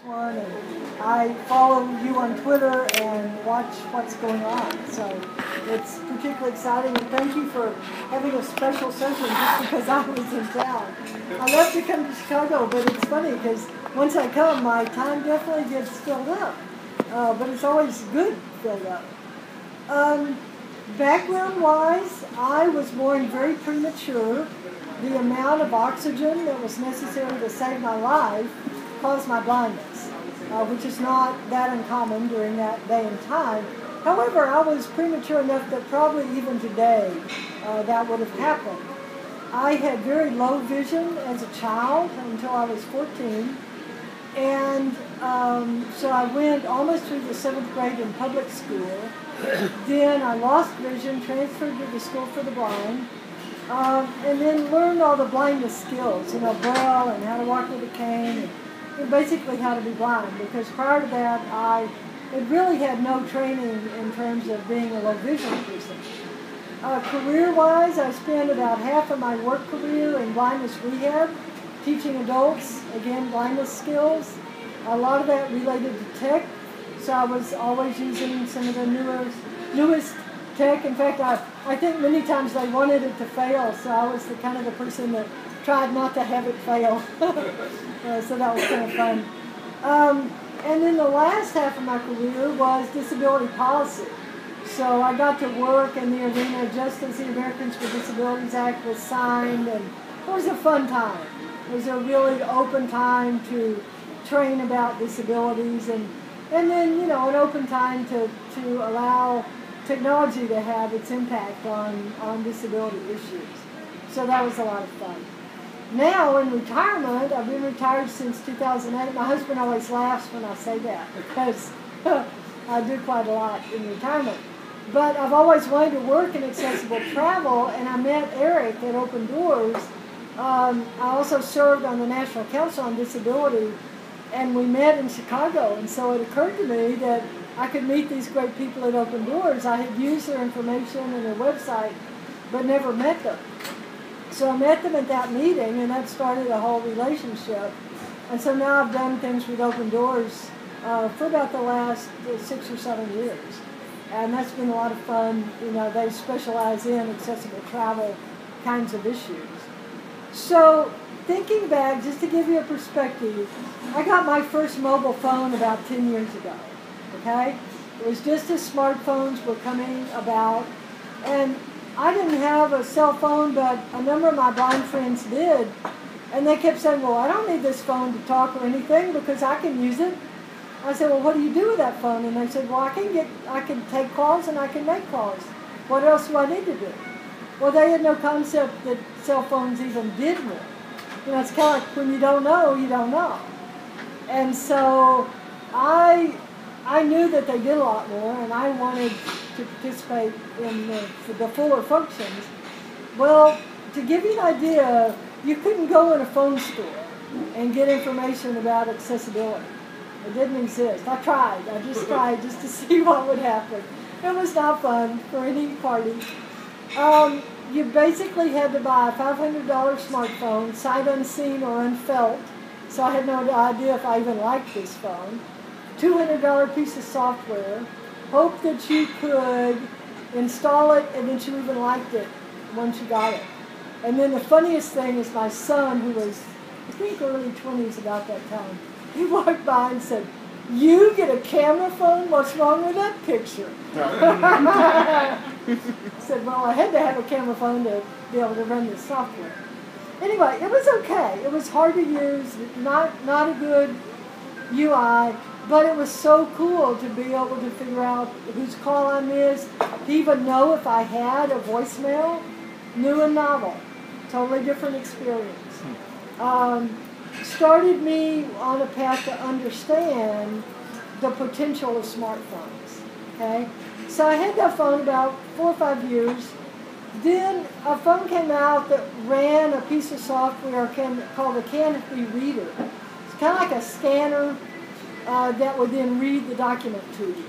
one, and I follow you on Twitter and watch what's going on. So it's particularly exciting, and thank you for having a special session just because I was in town. I love to come to Chicago, but it's funny because once I come, my time definitely gets filled up. But it's always good filled up. Background-wise, I was born very premature. The amount of oxygen that was necessary to save my life caused my blindness, which is not that uncommon during that day and time. However, I was premature enough that probably even today that would have happened. I had very low vision as a child until I was 14, and so I went almost through the 7th grade in public school. Then I lost vision, transferred to the School for the Blind, and then learned all the blindness skills, Braille and how to walk with a cane, and basically how to be blind, because prior to that I had really had no training in terms of being a low vision person. Career-wise, I spent about half of my work career in blindness rehab, teaching adults, again, blindness skills. A lot of that related to tech, so I was always using some of the newest tech. In fact, I think many times they wanted it to fail, so I was the kind of the person that tried not to have it fail. So that was kind of fun. And then the last half of my career was disability policy. So I got to work in the arena just as the Americans with Disabilities Act was signed, and it was a fun time. It was a really open time to train about disabilities, and then, an open time to allow technology to have its impact on disability issues. So that was a lot of fun. Now in retirement, I've been retired since 2008. My husband always laughs when I say that because I do quite a lot in retirement. But I've always wanted to work in accessible travel, and I met Eric at Open Doors. I also served on the National Council on Disability, and we met in Chicago, and so it occurred to me that I could meet these great people at Open Doors. I had used their information and their website, but never met them. So I met them at that meeting, and that started a whole relationship. And so now I've done things with Open Doors for about the last 6 or 7 years. And that's been a lot of fun. They specialize in accessible travel kinds of issues. So thinking back, just to give you a perspective, I got my first mobile phone about 10 years ago, okay? It was just as smartphones were coming about, and I didn't have a cell phone, but a number of my blind friends did, and they kept saying, well, I don't need this phone to talk or anything because I can use it. I said, well, what do you do with that phone? And they said, well, I can take calls and I can make calls. What else do I need to do? Well, they had no concept that cell phones even did more. It's kind of like when you don't know, you don't know. And so I knew that they did a lot more, and I wanted to participate in the fuller functions. Well, to give you an idea, you couldn't go in a phone store and get information about accessibility. It didn't exist. I just tried just to see what would happen. It was not fun for any party. You basically had to buy a $500 smartphone, sight unseen or unfelt, so I had no idea if I even liked this phone. $200 piece of software, hope that you could install it and that you even liked it once you got it. And then the funniest thing is my son, who was, I think, early 20s about that time, he walked by and said, you get a camera phone? What's wrong with that picture? I said, well, I had to have a camera phone to be able to run this software. Anyway, it was okay. It was hard to use, not a good UI, but it was so cool to be able to figure out whose call I missed, to even know if I had a voicemail. New and novel. Totally different experience. Started me on a path to understand the potential of smartphones. Okay? So I had that phone about 4 or 5 years. Then a phone came out that ran a piece of software called a Canopy Reader. It's kind of like a scanner that would then read the document to you.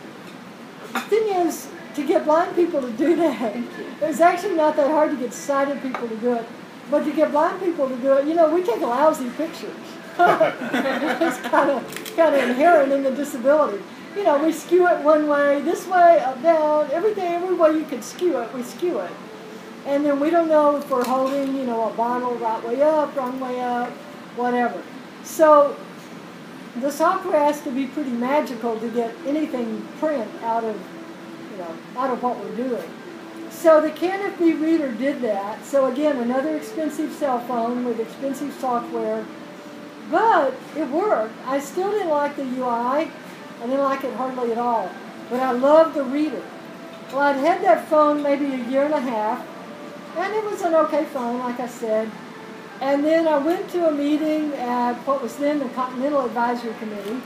The thing is, to get blind people to do that, it's actually not that hard to get sighted people to do it. But to get blind people to do it, we take lousy pictures. It's kind of inherent in the disability. You know, we skew it one way, this way, up, down, everything, every way you could skew it, we skew it. And then we don't know if we're holding, you know, a bottle right way up, wrong way up, whatever. So the software has to be pretty magical to get anything print out of, you know, out of what we're doing. So the Canopy reader did that. So again, another expensive cell phone with expensive software, but it worked. I still didn't like the UI. I didn't like it hardly at all, but I loved the reader. Well, I'd had that phone maybe a year and a half, and it was an okay phone, like I said. And then I went to a meeting at what was then the Continental Advisory Committee,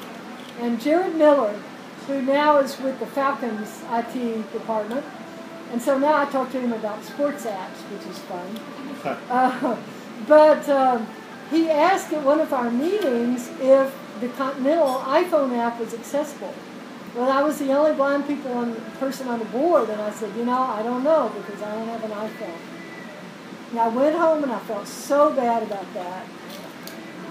and Jared Miller, who now is with the Falcons IT department, and so now I talk to him about sports apps, which is fun. But he asked at one of our meetings if the Continental iPhone app was accessible. Well, I was the only blind person on the board, and I said, you know, I don't know because I don't have an iPhone. And I went home and I felt so bad about that.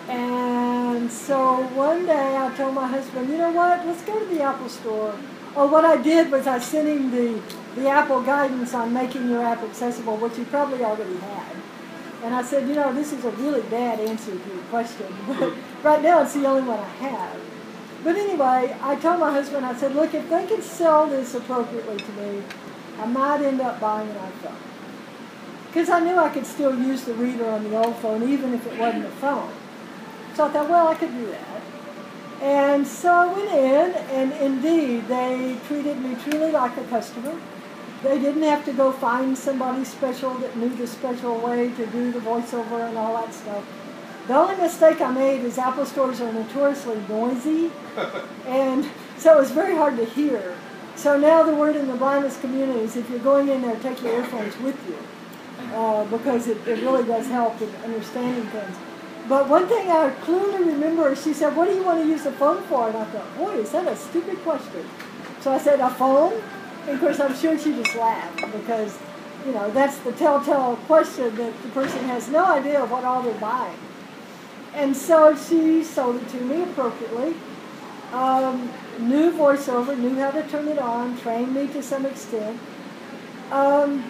And so one day I told my husband, you know what, let's go to the Apple store. Oh, what I did was I sent him the Apple guidance on making your app accessible, which he probably already had. And I said, you know, this is a really bad answer to your question, but right now it's the only one I have. But anyway, I told my husband, I said, look, if they can sell this appropriately to me, I might end up buying an iPhone. Because I knew I could still use the reader on the old phone, even if it wasn't a phone. So I thought, well, I could do that. And so I went in, and indeed, they treated me truly like a customer. They didn't have to go find somebody special that knew the special way to do the voiceover and all that stuff. The only mistake I made is Apple stores are notoriously noisy, and so it was very hard to hear. So now the word in the blindness community is if you're going in there, take your earphones with you, because it really does help with understanding things. But one thing I clearly remember, she said, what do you want to use the phone for? And I thought, boy, is that a stupid question. So I said, a phone? And of course, I'm sure she just laughed because, you know, that's the telltale question that the person has no idea of what all they're buying. And so she sold it to me appropriately, knew voiceover, knew how to turn it on, trained me to some extent. I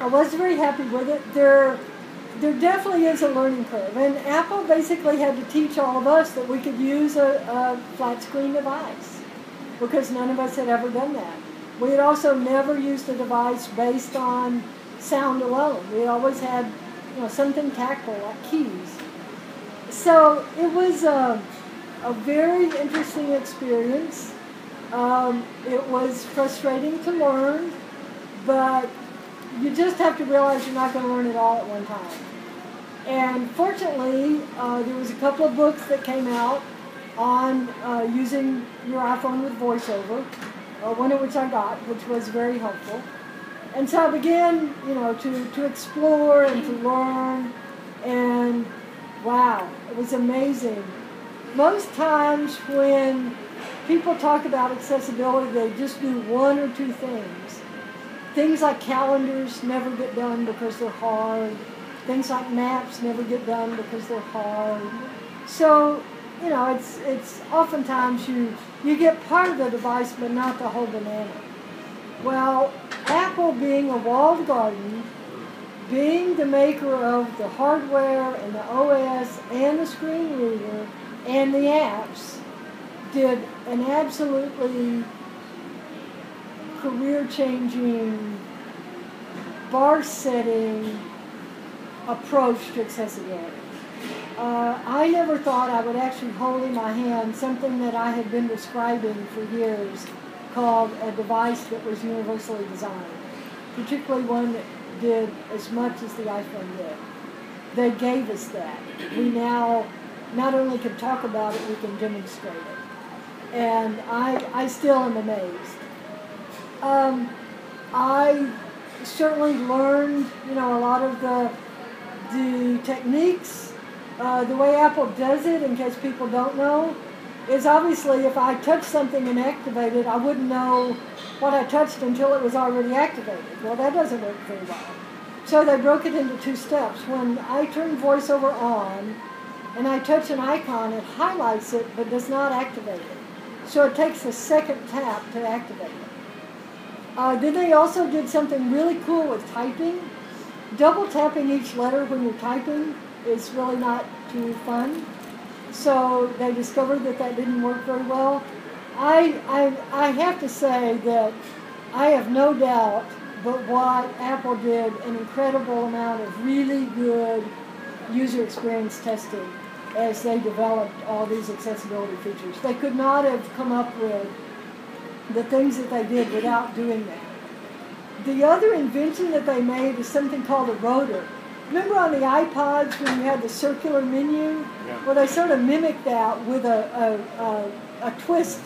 was very happy with it. There definitely is a learning curve. And Apple basically had to teach all of us that we could use a flat screen device because none of us had ever done that. We had also never used a device based on sound alone. We always had, you know, something tactile like keys. So it was a very interesting experience. It was frustrating to learn, but you just have to realize you're not going to learn it all at one time. And fortunately, there was a couple of books that came out on using your iPhone with VoiceOver, one of which I got, which was very helpful. And so I began, you know, to explore and to learn, and wow, it was amazing. Most times when people talk about accessibility, they just do one or two things. Things like calendars never get done because they're hard. Things like maps never get done because they're hard. So, you know, it's oftentimes you get part of the device but not the whole banana. Well, Apple being a walled garden, being the maker of the hardware and the OS and the screen reader and the apps, did an absolutely career-changing, bar-setting approach to accessibility. I never thought I would actually hold in my hand something that I had been describing for years called a device that was universally designed, particularly one that did as much as the iPhone did. They gave us that. We now not only can talk about it, we can demonstrate it. And I still am amazed. I certainly learned, you know, a lot of the techniques. The way Apple does it, in case people don't know, is obviously if I touch something and activate it, I wouldn't know what I touched until it was already activated. Well, that doesn't work very well. So they broke it into two steps. When I turned VoiceOver on, and I touch an icon, it highlights it but does not activate it. So it takes a second tap to activate it. Then they also did something really cool with typing. Double tapping each letter when you're typing is really not too fun. So they discovered that that didn't work very well. I have to say that I have no doubt but what Apple did an incredible amount of really good user experience testing as they developed all these accessibility features. They could not have come up with the things that they did without doing that. The other invention that they made is something called a rotor. Remember on the iPods when you had the circular menu? Yeah. Well, they sort of mimicked that with a twist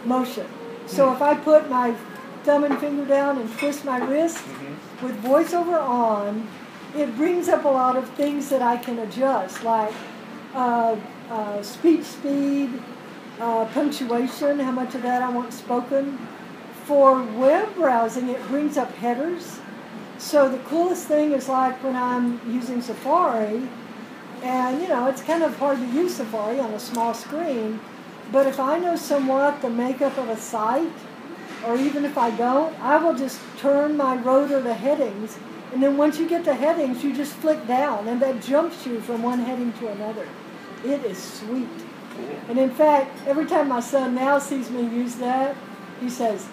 motion. So if I put my thumb and finger down and twist my wrist with VoiceOver on, it brings up a lot of things that I can adjust, like speech speed, punctuation, how much of that I want spoken. For web browsing, it brings up headers. So the coolest thing is like when I'm using Safari, and it's kind of hard to use Safari on a small screen, but if I know somewhat the makeup of a site, or even if I don't, I will just turn my rotor to headings, and then once you get to headings, you just flick down, and that jumps you from one heading to another. It is sweet. And in fact, every time my son now sees me use that, he says,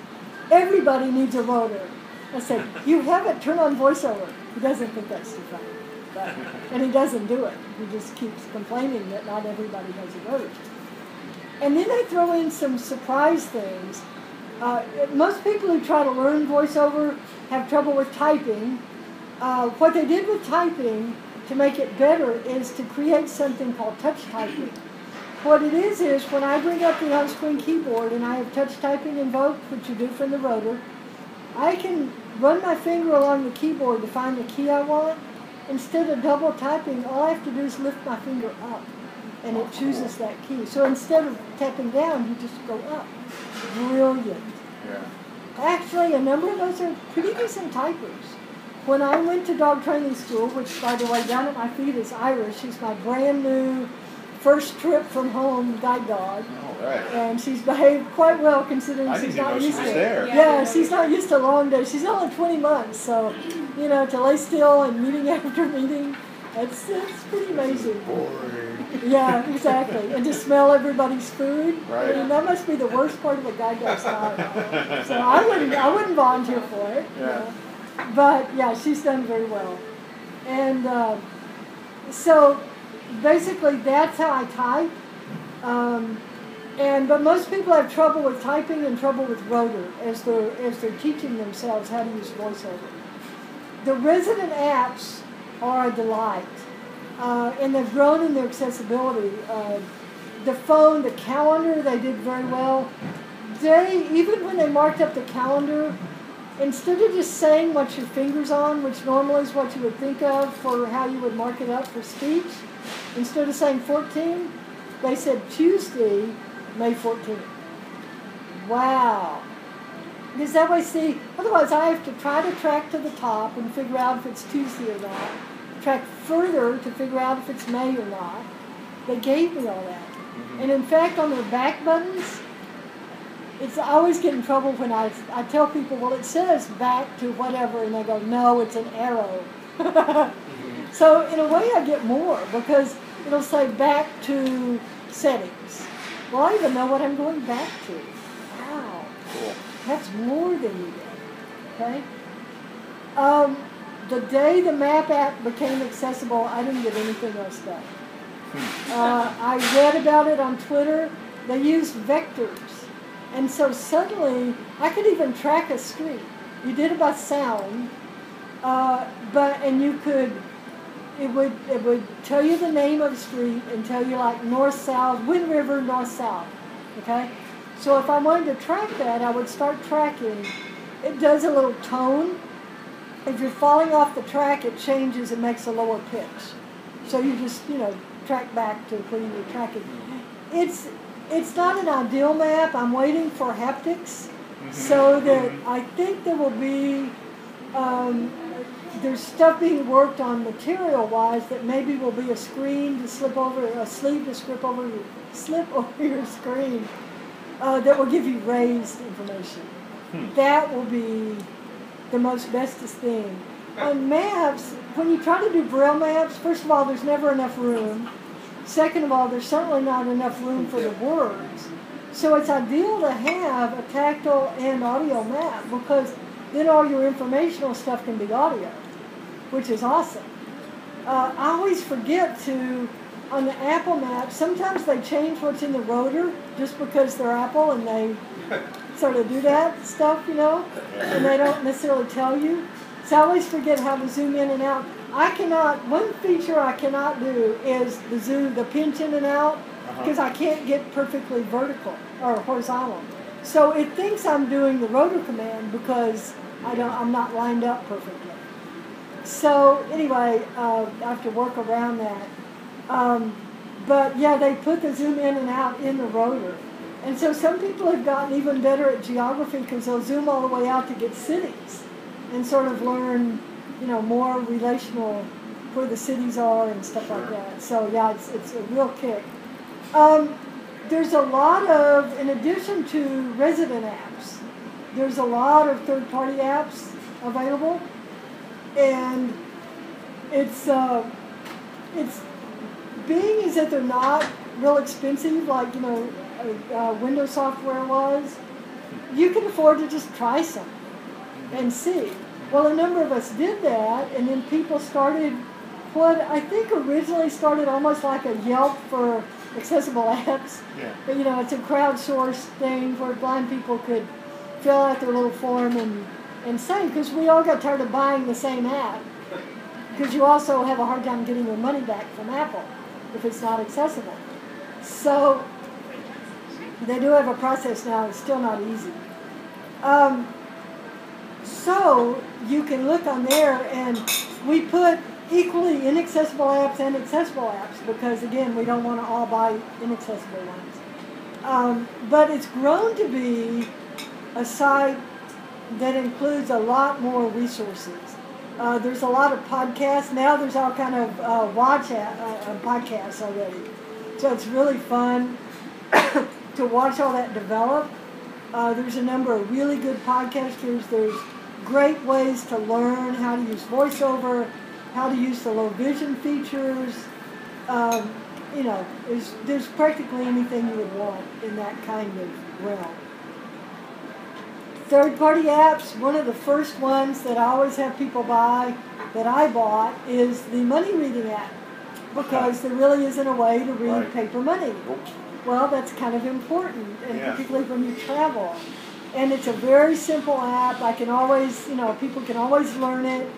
"Everybody needs a rotor." I said, "You have it, turn on VoiceOver." He doesn't think that's too funny. And he doesn't do it. He just keeps complaining that not everybody has a rotor. And then they throw in some surprise things. Most people who try to learn VoiceOver have trouble with typing. What they did with typing to make it better is to create something called touch typing. What it is when I bring up the on-screen keyboard and I have touch typing invoked, which you do from the rotor, I can run my finger along the keyboard to find the key I want. Instead of double typing, all I have to do is lift my finger up, and it chooses that key. So instead of tapping down, you just go up. Brilliant. Yeah. Actually, a number of us are pretty decent typers. When I went to dog training school, which, by the way, down at my feet is Iris. She's my brand new first trip from home guide dog. All right. And she's behaved quite well considering I she's didn't not even know used she to was it. there. Yeah, she's not used to long days. She's only 20 months, so to lay still and meeting after meeting, it's pretty amazing. Boring. Yeah, exactly. And to smell everybody's food. Right. I mean, that must be the worst part of a guide dog's life. So I wouldn't volunteer for it. Yeah. But yeah, she's done very well. And so basically that's how I type. But most people have trouble with typing and trouble with rotor as they're teaching themselves how to use VoiceOver. The resident apps are a delight, and they've grown in their accessibility. The phone, the calendar, they did very well. Even when they marked up the calendar, instead of just saying what your finger's on, which normally is what you would think of for how you would mark it up for speech, instead of saying 14, they said Tuesday, May 14th. Wow. Because that way, see, otherwise I have to try to track to the top and figure out if it's Tuesday or not, track further to figure out if it's May or not. They gave me all that. And in fact, on their back buttons, I always get in trouble when I tell people, well, it says back to whatever, and they go, no, it's an arrow. So in a way, I get more, because it'll say back to settings. Well, I even know what I'm going back to. Wow. Cool. That's more than you get. Okay? The day the map app became accessible, I didn't get anything else done. I read about it on Twitter. They used vectors. And so suddenly, I could even track a street. You did it by sound, and you could, it would tell you the name of the street and tell you like north-south, Wind River, north-south, okay? So if I wanted to track that, I would start tracking. It does a little tone. If you're falling off the track, it changes and makes a lower pitch. So you just, track back to where you were tracking. It's not an ideal map. I'm waiting for haptics so that I think there will be there's stuff being worked on material-wise that maybe will be a screen to slip over, a sleeve to slip over your screen that will give you raised information. That will be the most bestest thing. On maps, when you try to do Braille maps, first of all, there's never enough room. Second of all, there's certainly not enough room for the words. So it's ideal to have a tactile and audio map because then all your informational stuff can be audio, which is awesome. I always forget to, on the Apple map, sometimes they change what's in the rotor just because they're Apple and they sort of do that stuff, you know, and they don't necessarily tell you. So I always forget how to zoom in and out. One feature I cannot do is the pinch in and out because I can't get perfectly vertical or horizontal. So it thinks I'm doing the rotor command because I'm not lined up perfectly. So anyway, I have to work around that. But yeah, they put the zoom in and out in the rotor. And so some people have gotten even better at geography because they'll zoom all the way out to get cities and sort of learn, you know, more relational where the cities are and stuff like that. So yeah, it's a real kick. There's a lot of, in addition to resident apps, there's a lot of third-party apps available, and it's being is that they're not real expensive, like, you know, Windows software was. You can afford to just try some and see. Well, a number of us did that, and then people started what I think originally started almost like a Yelp for accessible apps. Yeah. But, you know, it's a crowdsourced thing where blind people could fill out their little form and say, because we all got tired of buying the same app, because you also have a hard time getting your money back from Apple if it's not accessible. So they do have a process now. It's still not easy. So you can look on there, and we put equally inaccessible apps and accessible apps because, again, we don't want to all buy inaccessible ones. But it's grown to be a site that includes a lot more resources. There's a lot of podcasts. Now there's all kind of podcasts already. So it's really fun to watch all that develop. There's a number of really good podcasters. There's great ways to learn how to use VoiceOver, how to use the low vision features. You know, there's practically anything you would want in that kind of realm. Third-party apps, one of the first ones that I always have people buy, that I bought, is the money reading app, because there really isn't a way to read paper money. Well, that's kind of important, and particularly when you travel. And it's a very simple app. I can always, you know, people can always learn it.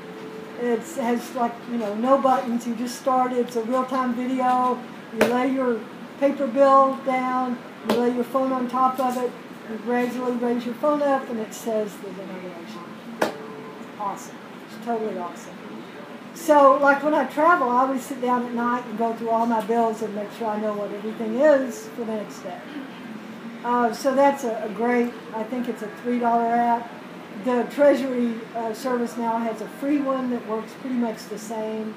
It has, like, you know, no buttons. You just start it. It's a real-time video. You lay your paper bill down. You lay your phone on top of it. You gradually raise your phone up, and it says the denomination. Awesome. It's totally awesome. So, like when I travel, I always sit down at night and go through all my bills and make sure I know what everything is for the next day. So that's a great, I think it's a $3 app. The Treasury service now has a free one that works pretty much the same.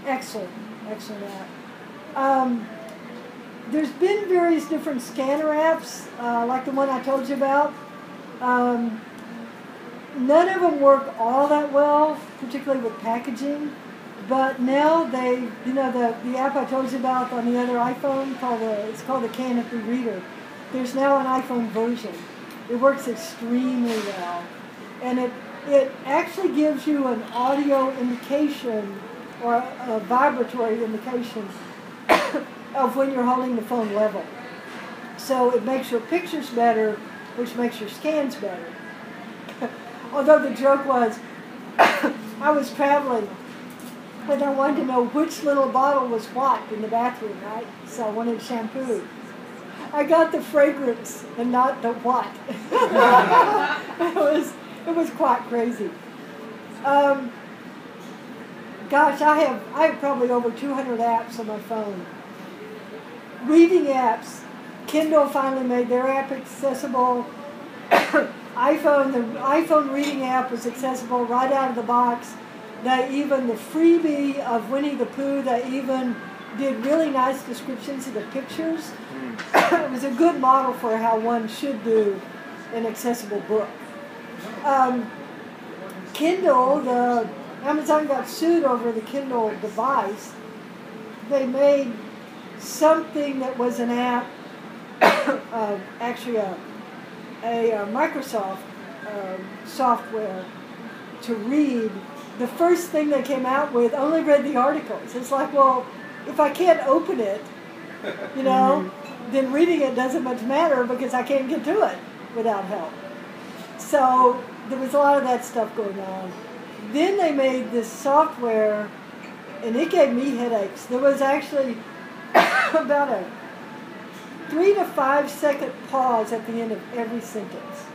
Excellent app. There's been various different scanner apps, like the one I told you about. None of them work all that well, particularly with packaging. But now they, you know, the app I told you about on the other iPhone, it's called the Canopy Reader. There's now an iPhone version. It works extremely well. And it actually gives you an audio indication or a vibratory indication of when you're holding the phone level. So it makes your pictures better, which makes your scans better. Although the joke was, I was traveling and I wanted to know which little bottle was what in the bathroom, right? So I wanted shampoo. I got the fragrance and not the what. It was quite crazy. Gosh, I have probably over 200 apps on my phone. Reading apps. Kindle finally made their app accessible. The iPhone reading app was accessible right out of the box. Even the freebie of Winnie the Pooh, they even did really nice descriptions of the pictures. It was a good model for how one should do an accessible book. Kindle, Amazon got sued over the Kindle device. They made something that was an app, actually a Microsoft software to read. The first thing they came out with only read the articles. It's like, well, if I can't open it, then reading it doesn't much matter because I can't get to it without help. So there was a lot of that stuff going on. Then they made this software, and it gave me headaches. There was actually about a 3 to 5 second pause at the end of every sentence.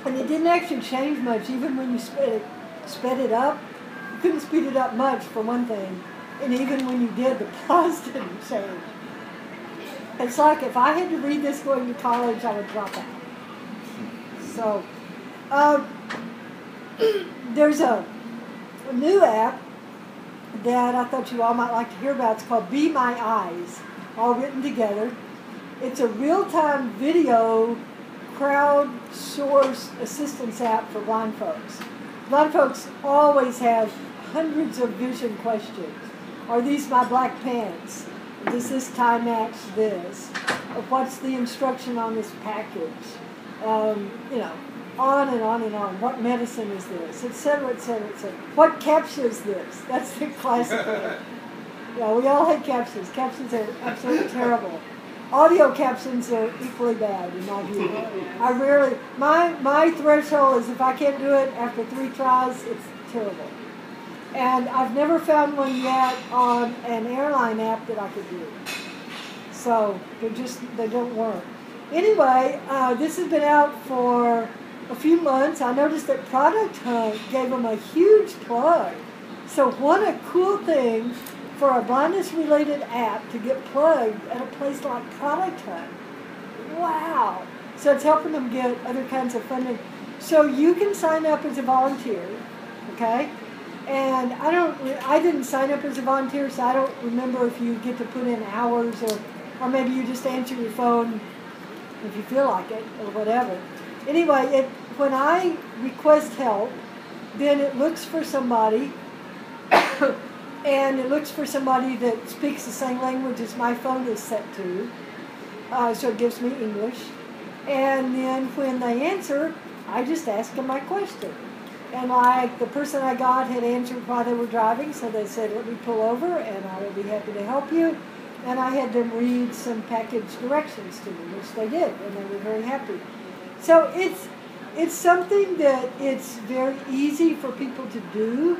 And it didn't actually change much, even when you sped it up. You couldn't speed it up much, for one thing. And even when you did, the pause didn't change. It's like if I had to read this going to college, I would drop out. So, there's a new app that I thought you all might like to hear about. It's called Be My Eyes, all written together. It's a real-time video crowdsourced assistance app for blind folks. Blind folks always have hundreds of vision questions. Are these my black pants? Does this tie match this? Or what's the instruction on this package? On and on and on. What medicine is this? Et cetera, et cetera, et cetera. What captcha is this? That's the classic one. Yeah, we all hate captions. Captions are absolutely terrible. Audio captions are equally bad, in my view. I rarely, my threshold is if I can't do it after 3 tries, it's terrible. And I've never found one yet on an airline app that I could do. So they don't work. Anyway, this has been out for a few months. I noticed that Product Hunt gave them a huge plug. So what a cool thing for a blindness-related app to get plugged at a place like Product Hunt. Wow. So it's helping them get other kinds of funding. So you can sign up as a volunteer, okay? And I didn't sign up as a volunteer, so I don't remember if you get to put in hours or maybe you just answer your phone if you feel like it or whatever. Anyway, when I request help, then it looks for somebody and it looks for somebody that speaks the same language as my phone is set to, so it gives me English. And then when they answer, I just ask them my question. And like the person I got had answered while they were driving, so they said, let me pull over and I will be happy to help you. And I had them read some package directions to me, which they did, and they were very happy. So it's something that it's very easy for people to do,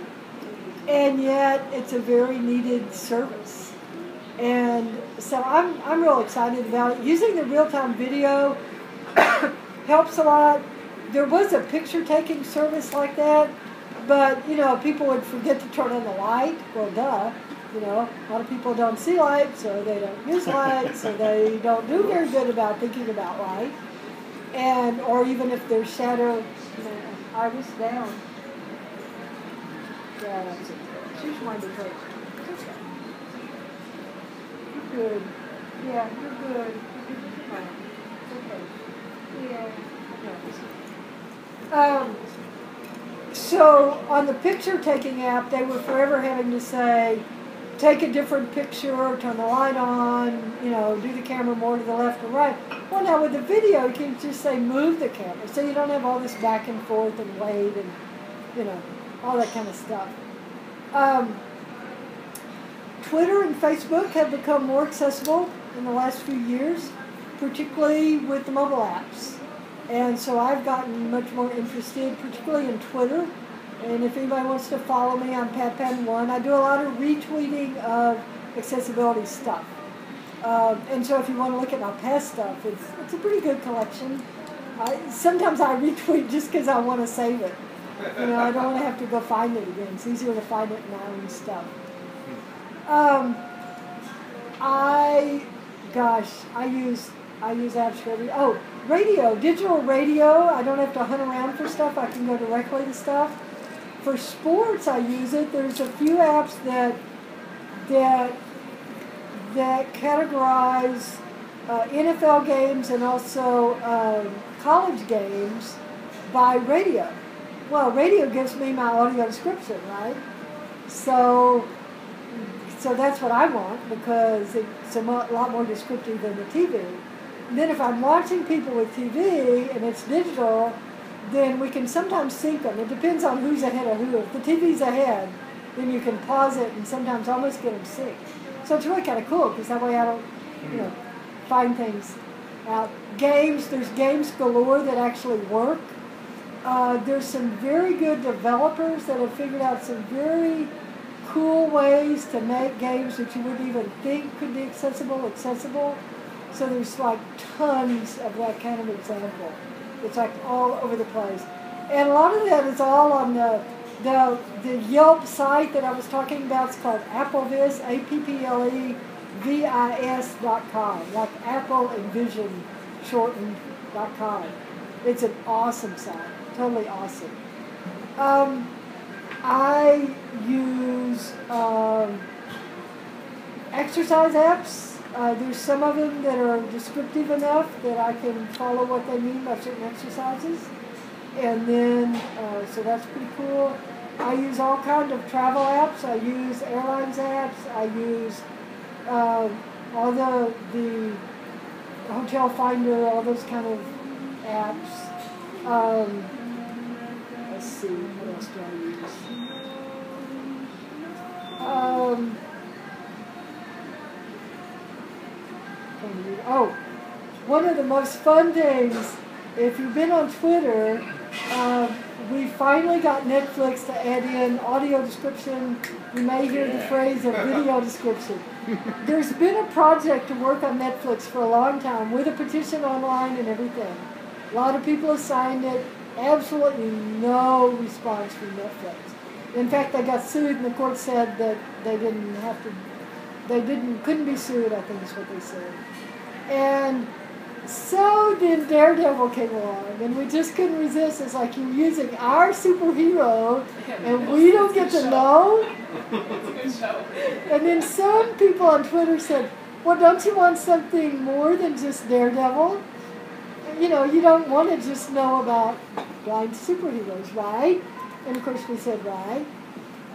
and yet it's a very needed service. And so I'm real excited about it. Using the real-time video helps a lot. There was a picture-taking service like that, but, people would forget to turn on the light. Well, duh. A lot of people don't see light, so they don't use light, so they don't do very good about thinking about light. Or even if there's shadow, iris down. Yeah, that's it. She's trying to take. You're good. Yeah, you're good. Okay. Yeah. So on the picture-taking app, they were forever having to say, take a different picture, turn the light on, do the camera more to the left or right. Well, now with the video, you can just say move the camera, so you don't have all this back and forth and wait and, all that kind of stuff. Twitter and Facebook have become more accessible in the last few years, particularly with the mobile apps. And so I've gotten much more interested, particularly in Twitter. And if anybody wants to follow me, I'm PatPatton1. I do a lot of retweeting of accessibility stuff. And so if you want to look at my past stuff, it's a pretty good collection. Sometimes I retweet just because I want to save it. I don't want to have to go find it again. It's easier to find it in my own stuff. I use I use apps for every. Oh, radio, digital radio. I don't have to hunt around for stuff. I can go directly to stuff. For sports, I use it. There's a few apps that categorize NFL games and also college games by radio. Well, radio gives me my audio description, right? So that's what I want because it's a lot more descriptive than the TV. And then if I'm watching people with TV and it's digital, then we can sometimes sync them. It depends on who's ahead of who. If the TV's ahead, then you can pause it and sometimes almost get them synced. So it's really kind of cool because that way I don't, find things out. Games, there's games galore that actually work. There's some very good developers that have figured out some very cool ways to make games that you wouldn't even think could be accessible. So there's like tons of that kind of example. It's like all over the place. And a lot of that is all on the Yelp site that I was talking about. It's called Applevis, AppleVis.com, like Apple and Vision shortened.com. It's an awesome site, totally awesome. I use exercise apps. There's some of them that are descriptive enough that I can follow what they mean by certain exercises. And then, so that's pretty cool. I use all kinds of travel apps. I use airlines apps. I use all the hotel finder, all those kind of apps. Let's see, what else do I use? One of the most fun things, if you've been on Twitter, we finally got Netflix to add in audio description. You may hear the phrase of video description. There's been a project to work on Netflix for a long time with a petition online and everything. A lot of people have signed it. Absolutely no response from Netflix. In fact, they got sued and the court said that couldn't be sued, I think is what they said. And so then Daredevil came along, and we just couldn't resist. It's like you're using our superhero, and we don't get to know. And then some people on Twitter said, well, don't you want something more than just Daredevil? You don't want to just know about blind superheroes, right? And of course we said, right.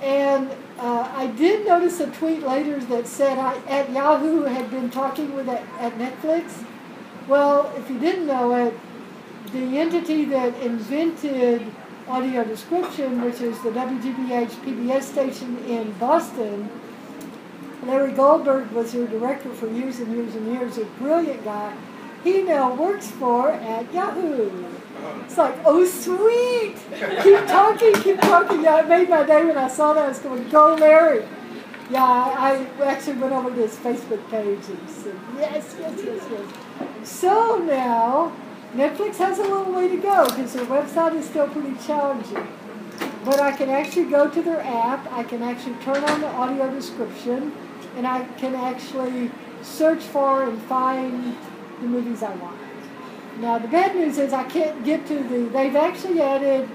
And I did notice a tweet later that said at Yahoo had been talking with at Netflix. Well, if you didn't know it, the entity that invented audio description, which is the WGBH PBS station in Boston, Larry Goldberg was their director for years and years and years, a brilliant guy. He now works for at Yahoo. It's like, oh, sweet. Keep talking. Yeah, it made my day when I saw that. I was going, go, Larry. Yeah, I actually went over to his Facebook page and said, yes. So now, Netflix has a little way to go because their website is still pretty challenging. But I can actually go to their app. I can actually turn on the audio description. And I can actually search for and find the movies I want. Now, the bad news is I can't get to they've actually added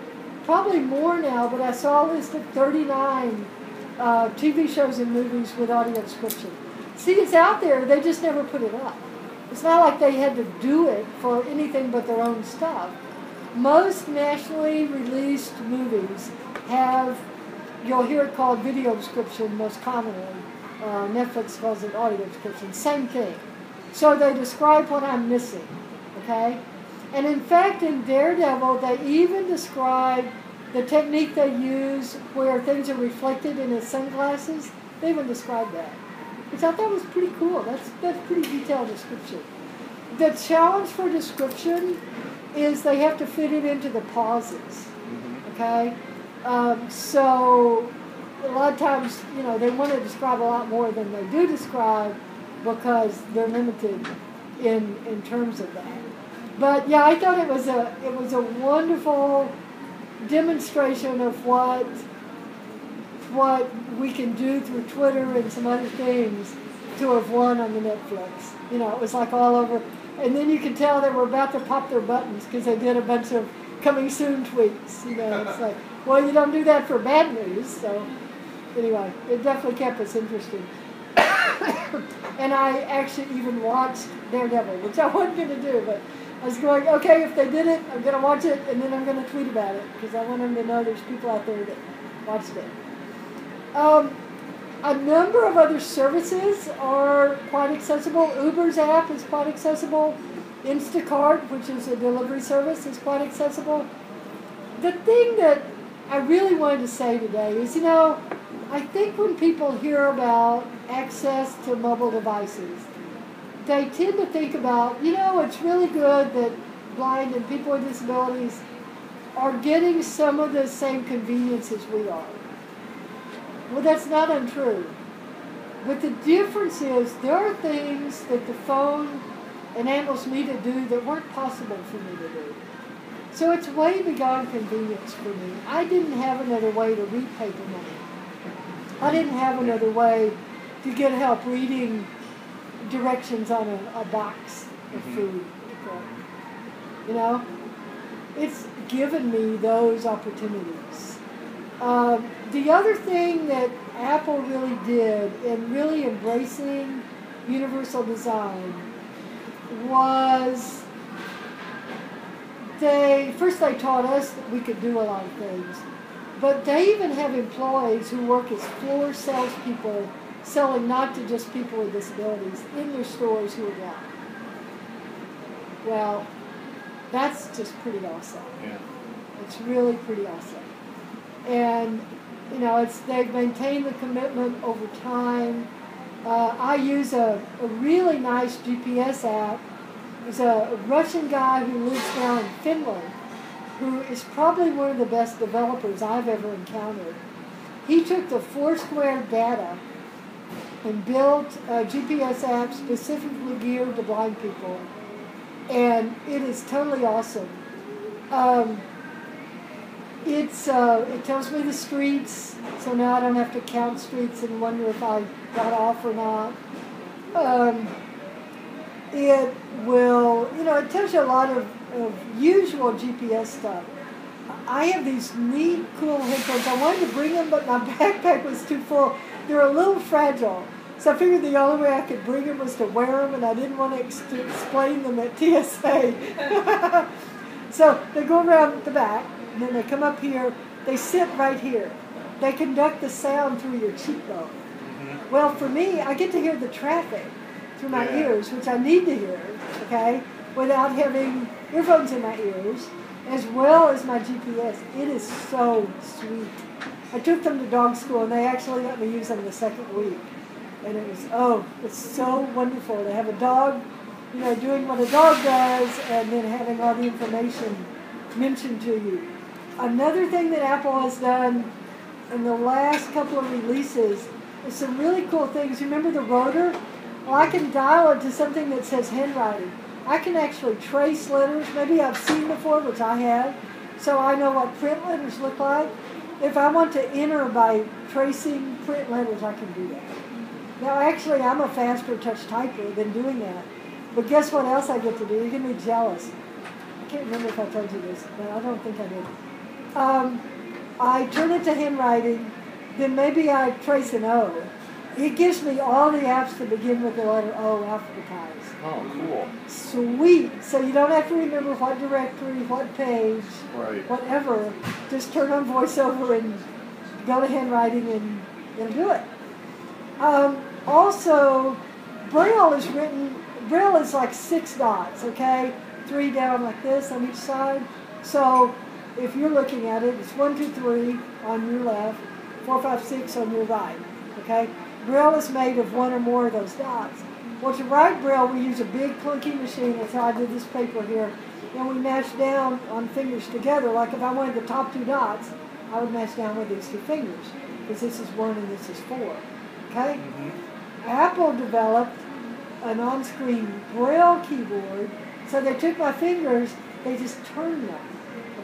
probably more now, but I saw a list of 39 TV shows and movies with audio description. See, it's out there, they just never put it up. It's not like they had to do it for anything but their own stuff. Most nationally released movies have, you'll hear it called video description most commonly. Netflix calls it audio description, same thing. So they describe what I'm missing. Okay? And in fact, in Daredevil, they even describe the technique they use where things are reflected in his sunglasses. They even describe that. Which I thought was pretty cool. That's pretty detailed description. The challenge for description is they have to fit it into the pauses. Okay? So a lot of times, they want to describe a lot more than they do describe because they're limited in terms of that. But yeah, I thought it was a wonderful demonstration of what we can do through Twitter and some other things to have won on the Netflix. You know, it was like all over. And then you could tell they were about to pop their buttons because they did a bunch of coming soon tweets. You know, it's like, well, you don't do that for bad news. So anyway, it definitely kept us interested. And I actually even watched Daredevil, which I wasn't going to do, but I was going, okay, if they did it, I'm going to watch it, and then I'm going to tweet about it because I want them to know there's people out there that watched it. A number of other services are quite accessible. Uber's app is quite accessible. Instacart, which is a delivery service, is quite accessible. The thing that I really wanted to say today is, you know, I think when people hear about access to mobile devices, they tend to think about, you know, it's really good that blind and people with disabilities are getting some of the same convenience as we are. Well, that's not untrue. But the difference is there are things that the phone enables me to do that weren't possible for me to do. So it's way beyond convenience for me. I didn't have another way to read paper money. I didn't have another way to get help reading directions on a box of food. You know? It's given me those opportunities. The other thing that Apple really did in really embracing universal design was they taught us that we could do a lot of things, but they even have employees who work as floor salespeople selling not to just people with disabilities in their stores who are blind. Well, that's just pretty awesome. Yeah. It's really pretty awesome. And, you know, they've maintained the commitment over time. I use a really nice GPS app. There's a Russian guy who lives now in Finland who is probably one of the best developers I've ever encountered. He took the Foursquare data and built a GPS app specifically geared to blind people. And it is totally awesome. It tells me the streets, so now I don't have to count streets and wonder if I got off or not. It will, you know, it tells you a lot of usual GPS stuff. I have these neat, cool headphones. I wanted to bring them, but my backpack was too full. They're a little fragile. So I figured the only way I could bring them was to wear them, and I didn't want to explain them at TSA. So they go around the back, and then they come up here. They sit right here. They conduct the sound through your cheekbone. Mm-hmm. Well, for me, I get to hear the traffic through my ears, which I need to hear, okay, without having earphones in my ears, as well as my GPS. It is so sweet. I took them to dog school, and they actually let me use them the second week. And it was, it's so wonderful to have a dog, you know, doing what a dog does, and then having all the information mentioned to you. Another thing that Apple has done in the last couple of releases is some really cool things. Remember the rotor? Well, I can dial it to something that says handwriting. I can actually trace letters. Maybe I've seen before, which I have, so I know what print letters look like. If I want to enter by tracing print letters, I can do that. Now, actually, I'm a faster touch typer than doing that. But guess what else I get to do? You're going to be jealous. I can't remember if I told you this, but I don't think I did. I turn it to handwriting, then maybe I trace an O. It gives me all the apps that begin with the letter O alphabetized. Oh, cool. Sweet. So you don't have to remember what directory, what page, whatever. Just turn on VoiceOver and go to handwriting and it'll do it. Also, Braille is like 6 dots, okay? 3 down like this on each side. So if you're looking at it, it's 1, 2, 3 on your left, 4, 5, 6 on your right, okay? Braille is made of 1 or more of those dots. Well, to write Braille, we use a big clunky machine. That's how I did this paper here. And we mash down on fingers together. Like if I wanted the top 2 dots, I would mash down with these 2 fingers, because this is 1 and this is 4, okay? Mm-hmm. Apple developed an on-screen Braille keyboard, so they took my fingers, they just turned them,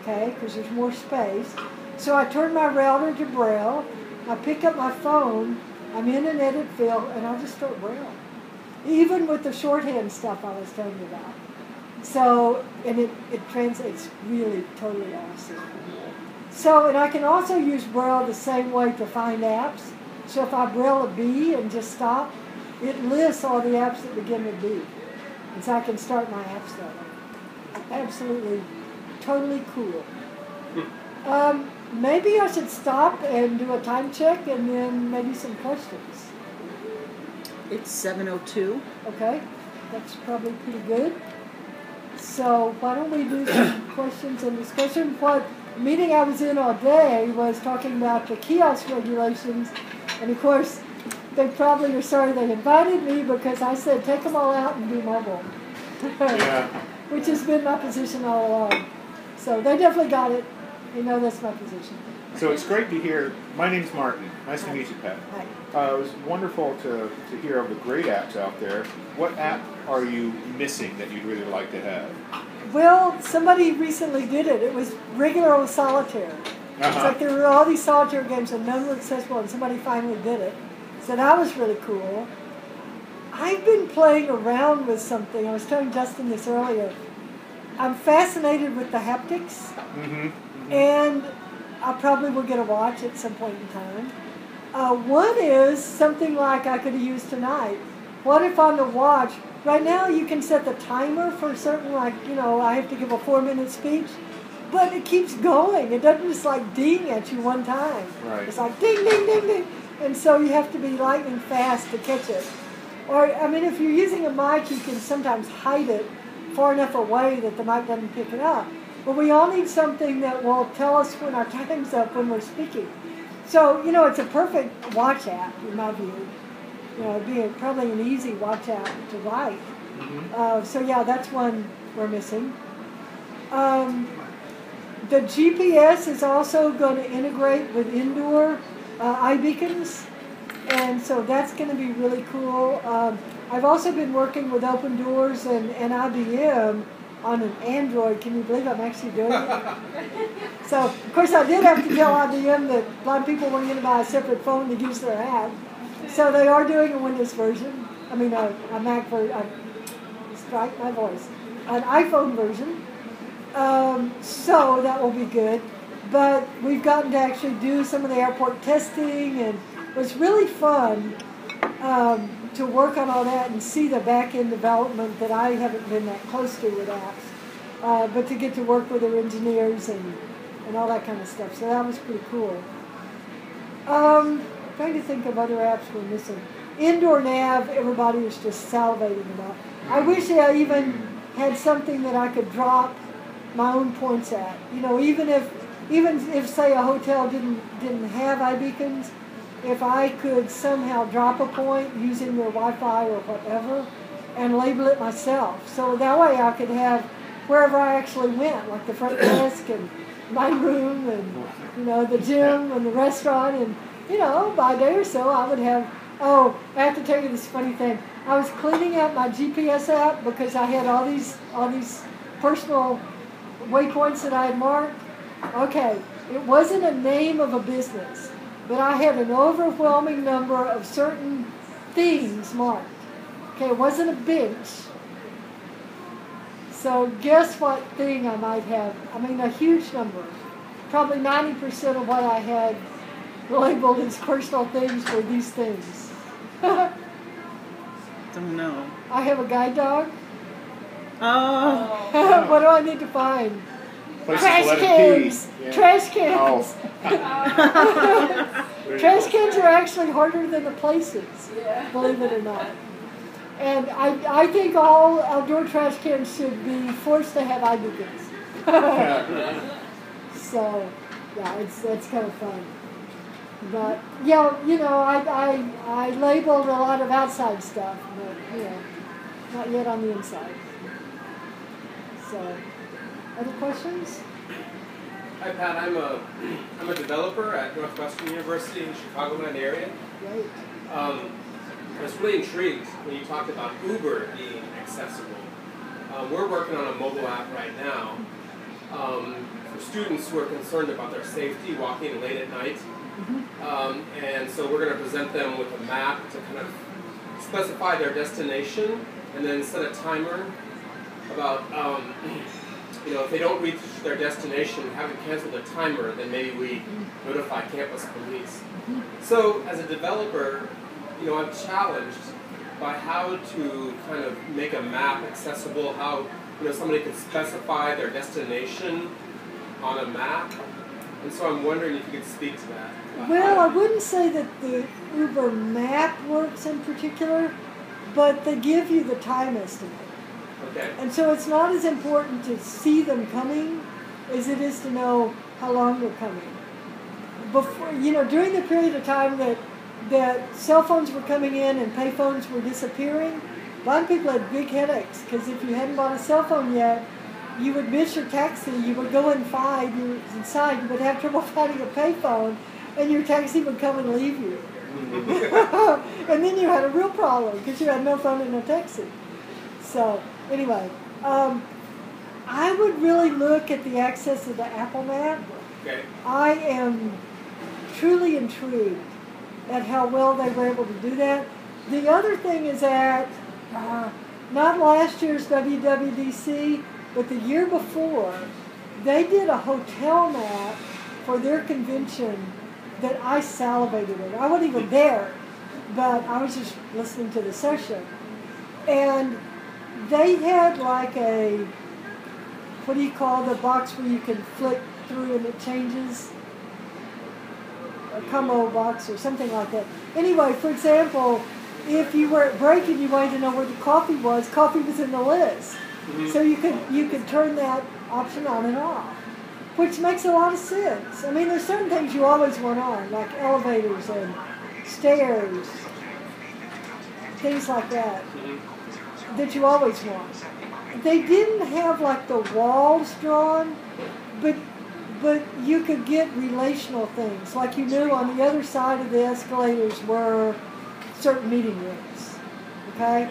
okay, because there's more space. So I turn my router to Braille, I pick up my phone, I'm in an edit field, and I'll just start Braille. Even with the shorthand stuff I was telling you about. So, and it translates really totally awesome. So, and I can also use Braille the same way to find apps. So if I Braille a B and just stop, it lists all the apps that begin with B. And so I can start my apps that way. Absolutely, totally cool. Maybe I should stop and do a time check and then maybe some questions. It's 7:02. Okay, that's probably pretty good. So why don't we do some questions and discussion? What meeting I was in all day was talking about the kiosk regulations, and of course, they probably are sorry they invited me because I said take them all out and do mobile, Yeah. which has been my position all along. So they definitely got it. You know that's my position. So it's great to hear. My name's Martin. Nice to meet you, Pat. Hi. It was wonderful to hear of the great apps out there. What app are you missing that you'd really like to have? Well, somebody recently did it. It was regular old solitaire. It's like there were all these solitaire games and none were accessible, and somebody finally did it. So that was really cool. I've been playing around with something. I was telling Justin this earlier. I'm fascinated with the haptics, and I probably will get a watch at some point in time. One is something like I could have used tonight. What if on the watch, right now you can set the timer for certain, like, you know, I have to give a 4-minute speech, but it keeps going. It doesn't just like ding at you one time. Right. It's like ding, ding, ding, ding. And so you have to be lightning fast to catch it. Or, I mean, if you're using a mic, you can sometimes hide it far enough away that the mic doesn't pick it up. But we all need something that will tell us when our time's up when we're speaking. So, you know, it's a perfect watch app, in my view. You know, it'd be probably an easy watch app to write. So, yeah, that's one we're missing. The GPS is also going to integrate with indoor iBeacons, and so that's going to be really cool. I've also been working with Open Doors and IBM on an Android. Can you believe I'm actually doing it? So, of course, I did have to tell IBM that blind people weren't going to buy a separate phone to use their app. So they are doing a Windows version. I mean, a Mac version. Strike my voice. An iPhone version. So that will be good. But we've gotten to actually do some of the airport testing, and it was really fun to work on all that and see the back-end development that I haven't been that close to with apps. But to get to work with their engineers and all that kind of stuff. So that was pretty cool. Trying to think of other apps we're missing. Indoor Nav, everybody is just salivating about. I wish I even had something that I could drop my own points at. You know, even if say a hotel didn't have iBeacons, if I could somehow drop a point using their Wi-Fi or whatever and label it myself. So that way I could have wherever I actually went, like the front desk and my room and, you know, the gym and the restaurant, and, you know, by a day or so I would have, oh, I have to tell you this funny thing. I was cleaning out my GPS app because I had all these personal waypoints that I had marked. Okay, it wasn't a name of a business, but I had an overwhelming number of certain things marked. Okay, it wasn't a bench. So guess what thing I might have? I mean, a huge number. Probably 90% of what I had labeled as personal things were these things. Don't know. I have a guide dog. Oh. What do I need to find? Places Trash to let it cans. pee. Yeah. Trash cans. Oh. Trash cans are actually harder than the places, believe it or not. And I think all outdoor trash cans should be forced to have iBeacons. So, yeah, it's kind of fun. But, yeah, you know, I labeled a lot of outside stuff, but, you know, not yet on the inside. So, other questions? Hi Pat, I'm a developer at Northwestern University in the Chicagoland area. Great. I was really intrigued when you talked about Uber being accessible. We're working on a mobile app right now for students who are concerned about their safety walking late at night And so we're going to present them with a map to kind of specify their destination and then set a timer about, if they don't reach their destination, having canceled the timer, then maybe we notify campus police. So as a developer, I'm challenged by how to kind of make a map accessible, how somebody could specify their destination on a map. And so I'm wondering if you could speak to that. Well, I wouldn't say that the Uber map works in particular, but they give you the time estimate. Okay. And so it's not as important to see them coming as it is to know how long they're coming. Before, during the period of time that cell phones were coming in and pay phones were disappearing, a lot of people had big headaches because if you hadn't bought a cell phone yet, you would miss your taxi, you would go inside, you would have trouble finding a payphone, and your taxi would come and leave you. And then you had a real problem because you had no phone and no taxi. So, anyway, I would really look at the access of the Apple Map. Okay. I am truly intrigued at how well they were able to do that. The other thing is that, not last year's WWDC, but the year before, they did a hotel map for their convention that I salivated at. I wasn't even there, but I was just listening to the session. And they had like a, what do you call the box where you can flick through and it changes? A combo box or something like that. Anyway, for example, if you were at break and you wanted to know where the coffee was in the list. So you could turn that option on and off, which makes a lot of sense. I mean, there's certain things you always want on, like elevators and stairs, things like that, that you always want. They didn't have like the walls drawn, but you could get relational things, like you knew on the other side of the escalators were certain meeting rooms. Okay.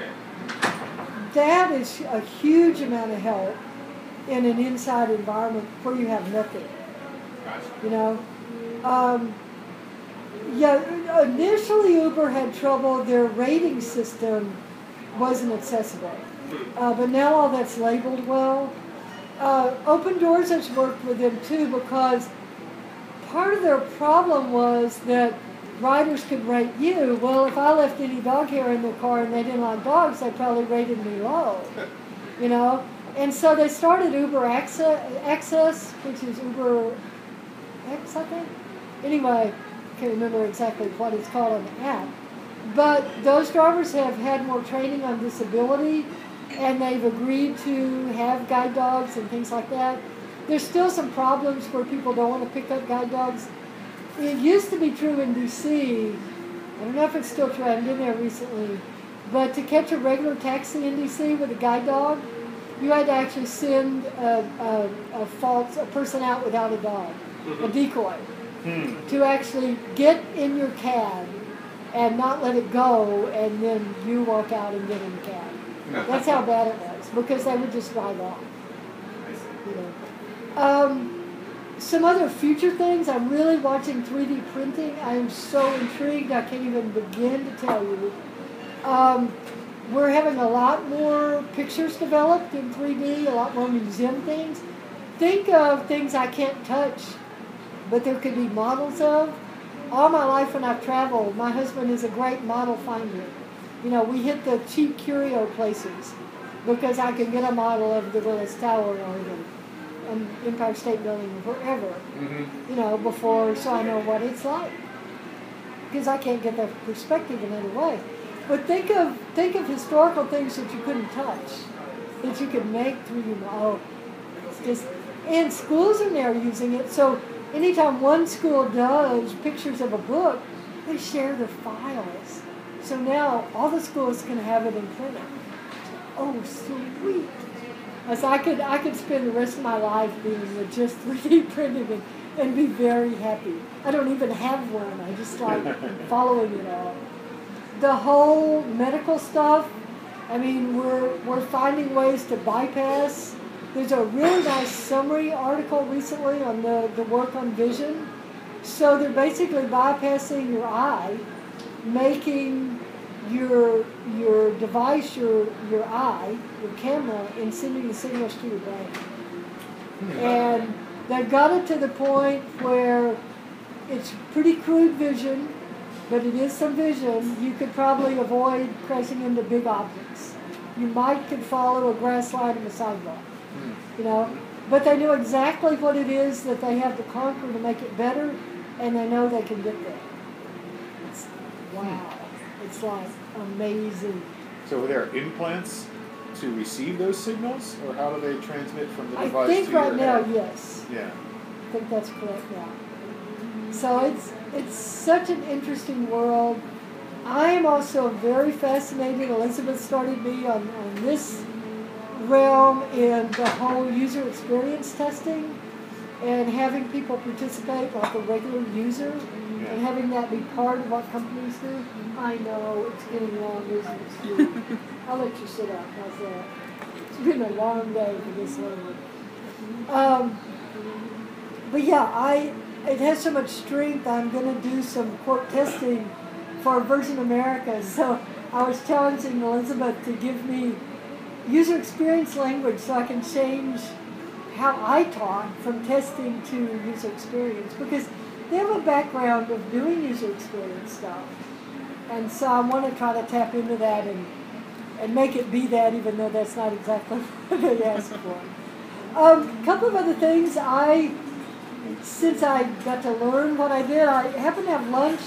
That is a huge amount of help in an inside environment where you have nothing. Initially Uber had trouble. Their rating system wasn't accessible. But now all that's labeled well. Open Doors has worked with them too because part of their problem was that riders could rate you. Well, if I left any dog hair in their car and they didn't like dogs, they probably rated me low, And so they started Uber Access, which is Uber X, I think. Anyway, I can't remember exactly what it's called on the app. But those drivers have had more training on disability, and they've agreed to have guide dogs and things like that. There's still some problems where people don't want to pick up guide dogs. It used to be true in D.C. I don't know if it's still true. I haven't been there recently. But to catch a regular taxi in D.C. with a guide dog, you had to actually send a person out without a dog, a decoy, to actually get in your cab and not let it go, and then you walk out and get in the cab. That's how bad it was, because they would just drive off. Some other future things, I'm really watching 3D printing. I am so intrigued, I can't even begin to tell you. We're having a lot more pictures developed in 3D, a lot more museum things. Think of things I can't touch, but there could be models of. All my life when I've traveled, my husband is a great model finder. We hit the cheap curio places because I can get a model of the Willis Tower or the Empire State Building or wherever, before, so I know what it's like. Because I can't get that perspective in any way. But think of historical things that you couldn't touch, that you could make 3D model. It's just, and schools are now using it. So anytime one school does pictures of a book, they share their files. So now all the schools can have it in printer. Oh, sweet. As I could spend the rest of my life being just 3D printed and be very happy. I don't even have one. I just like following it all. The whole medical stuff, I mean, we're finding ways to bypass. There's a really nice summary article recently on the work on vision, So they're basically bypassing your eye, making your device, your eye, your camera, and sending the signals to your brain. And they've got it to the point where it's pretty crude vision, but it is some vision. You could probably avoid crashing into big objects. You could follow a grass line and a sidewalk, you know. But they know exactly what it is that they have to conquer to make it better, and they know they can get there. It's, wow. It's like amazing. So are there implants to receive those signals, or how do they transmit from the device I think to your right now, head? yes. Yeah. I think that's correct now. So it's such an interesting world. I am also very fascinated. Elizabeth started me on this realm in the whole user experience testing and having people participate like a regular user and having that be part of what companies do. I know it's getting long, isn't it? I'll let you sit up. How's that? It's been a long day for this one. But yeah, it has so much strength. I'm going to do some quote testing for Virgin America. So I was challenging Elizabeth to give me user experience language so I can change how I talk from testing to user experience, because they have a background of doing user experience stuff. And so I want to try to tap into that and make it be that, even though that's not exactly what they asked for. A couple of other things. Since I got to learn what I did, I happened to have lunch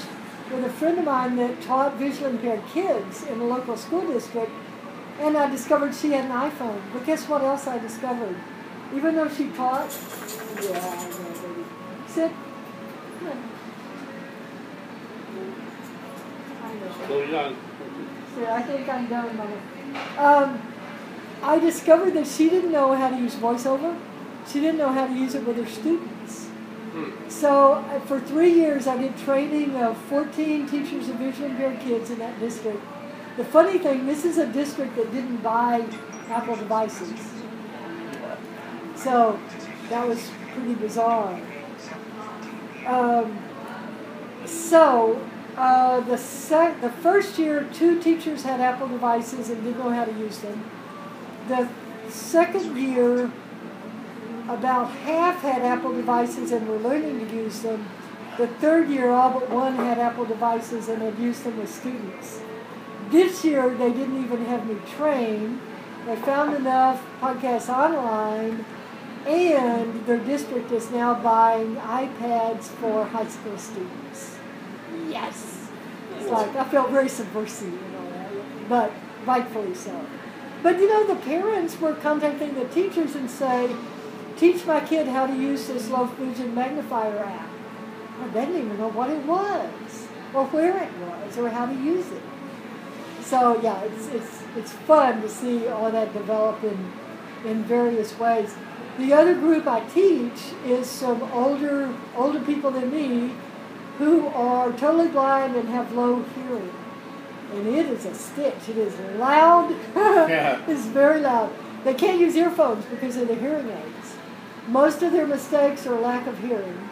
with a friend of mine that taught visually impaired kids in the local school district, and I discovered she had an iPhone. But guess what else I discovered? Even though she taught, yeah, I know, baby. Sit. Come on. I know. Slow down. So I think I'm done, Mama. I discovered that she didn't know how to use VoiceOver. She didn't know how to use it with her students. So for 3 years, I did training of 14 teachers of visually impaired kids in that district. The funny thing, this is a district that didn't buy Apple devices. So that was pretty bizarre. The first year, 2 teachers had Apple devices and didn't know how to use them. The second year, about half had Apple devices and were learning to use them. The third year, all but one had Apple devices and had used them with students. This year, they didn't even have me train. They found enough podcasts online, and their district is now buying iPads for high school students. Yes! It's like, I felt very subversive and all that, but rightfully so. But you know, the parents were contacting the teachers and say, teach my kid how to use this low vision magnifier app. Well, they didn't even know what it was, or where it was, or how to use it. So yeah, it's fun to see all that develop in various ways. The other group I teach is some older people than me who are totally blind and have low hearing. And it is a stitch. It is loud. Yeah. It's very loud. They can't use earphones because of the hearing aids. Most of their mistakes are lack of hearing.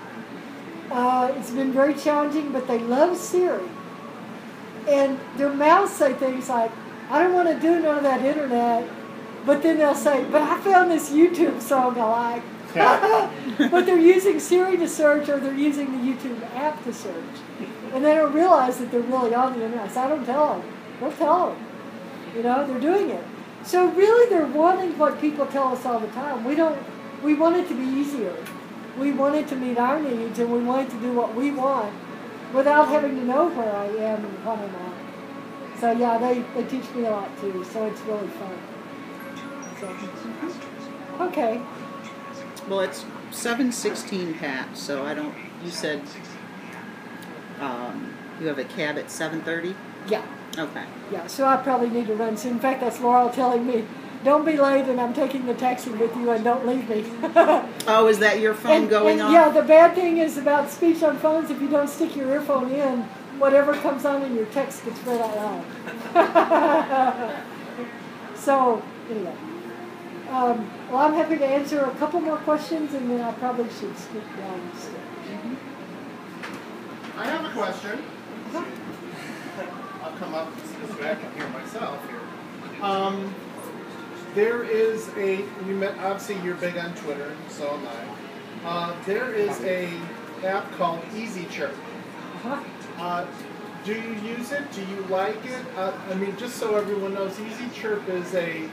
It's been very challenging, but they love Siri. And their mouths say things like, I don't want to do none of that internet. But then they'll say, but I found this YouTube song I like. But they're using Siri to search, or they're using the YouTube app to search. And they don't realize that they're really on the internet. So I don't tell them. Don't tell them. You know, they're doing it. So really they're wanting what people tell us all the time. We want it to be easier. We want it to meet our needs, and we want it to do what we want without having to know where I am and what I'm on. So yeah, they teach me a lot too, so it's really fun. So, okay. Well, it's 7:16, Pat, so I don't, you said you have a cab at 7:30? Yeah. Okay. Yeah, so I probably need to run soon. In fact, that's Laurel telling me, don't be late and I'm taking the taxi with you and don't leave me. Oh, is that your phone going off? Yeah, the bad thing is about speech on phones, if you don't stick your earphone in, whatever comes on in your text gets read out loud. So, anyway. Well, I'm happy to answer a couple more questions, and then I probably should skip down the stairs. I have a question. I'll come up this way I can hear myself here. There is obviously you're big on Twitter, and so am I. There is a app called Easy Chirp. Do you use it? Do you like it? I mean, just so everyone knows, Easy Chirp is a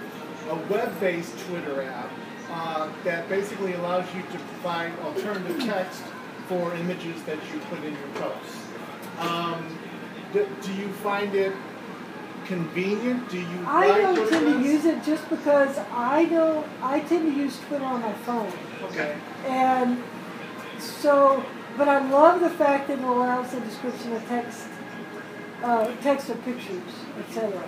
web-based Twitter app that basically allows you to provide alternative text for images that you put in your posts. Do you find it convenient? Do you I like don't what it tend to does? use it just because I tend to use Twitter on my phone. Okay. And so, but I love the fact that it allows the description of text or pictures, etc.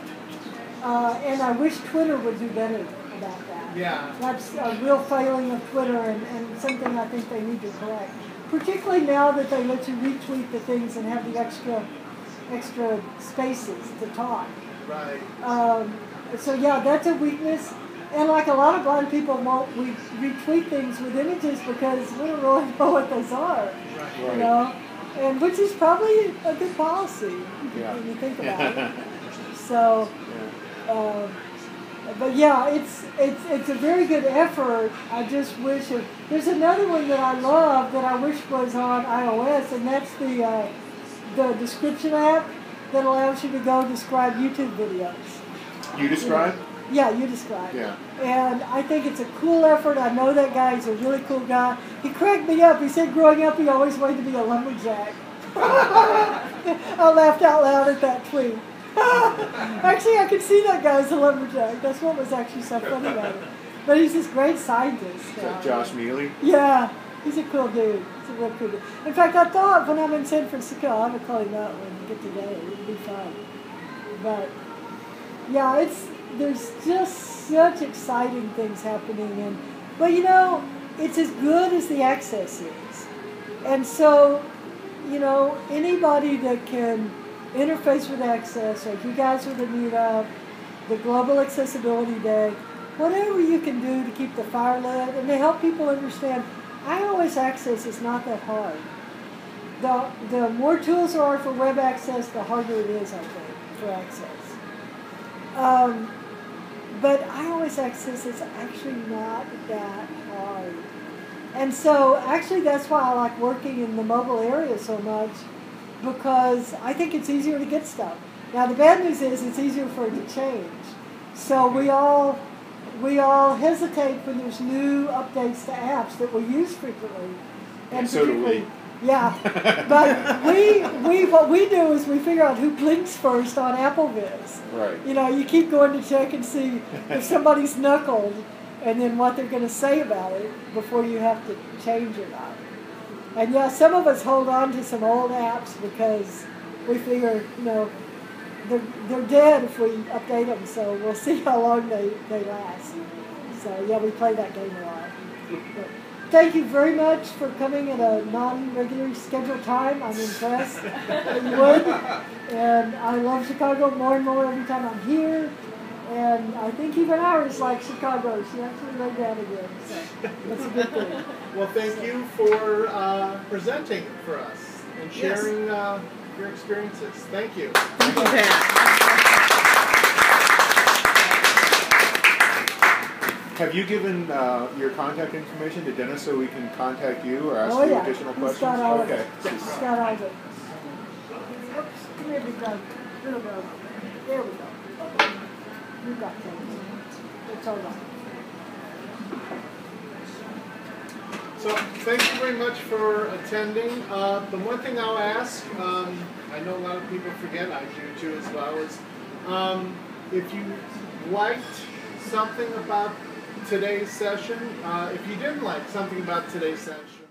And I wish Twitter would do better about that. Yeah. That's a real failing of Twitter and something I think they need to correct. Particularly now that they let you retweet the things and have the extra spaces to talk. Right. So yeah, that's a weakness. And like a lot of blind people won't retweet things with images because we don't really know what those are. Right. You know? And which is probably a good policy when you think about it. So, but yeah, it's a very good effort. I just wish there's another one that I love that I wish was on iOS, and that's the description app that allows you to go describe YouTube videos. You describe? Yeah, you describe. Yeah. And I think it's a cool effort. I know that guy. He's a really cool guy. He cracked me up. He said growing up he always wanted to be a lumberjack. I laughed out loud at that tweet. Actually, I could see that guy as a lumberjack. That's what was actually so funny about it. But he's this great scientist. Is that Josh Mealy? Yeah, he's a cool dude. He's a real cool dude. In fact, I thought when I'm in San Francisco, I'm going to call him out when we get together. It'd be fun. But, yeah, there's just such exciting things happening. But, you know, it's as good as the access is. And so, you know, anybody that can interface with Access, like you guys with the meetup, the Global Accessibility Day, whatever you can do to keep the fire lit and to help people understand iOS access is not that hard. The more tools there are for web access, the harder it is, I think, for access. But iOS access is actually not that hard. And so actually that's why I like working in the mobile area so much, because I think it's easier to get stuff. Now the bad news is it's easier for it to change. So we all hesitate when there's new updates to apps that we use frequently. And so do we. Yeah, but what we do is we figure out who blinks first on AppleVis. Right. You know, you keep going to check and see if somebody's knuckled and then what they're going to say about it before you have to change or not. And yeah, some of us hold on to some old apps because we figure, you know, they're dead if we update them, so we'll see how long they last. So yeah, we play that game a lot. But thank you very much for coming at a non-regularly scheduled time. I'm impressed that you would. And I love Chicago more and more every time I'm here. And I think even Iris likes Chicago. She actually laid down again. So that's a good thing. Well, thank you for presenting for us and sharing your experiences. Thank you. Thank you, Pat. Have you given your contact information to Dennis so we can contact you or ask Oh, you yeah. additional He's questions? got all of Okay. it. He's got all of it. Oops, come here, big dog. Little dog. There we go. You got things. It's all right. So thank you very much for attending. The one thing I'll ask, I know a lot of people forget, I do too as well, is if you liked something about today's session, if you didn't like something about today's session,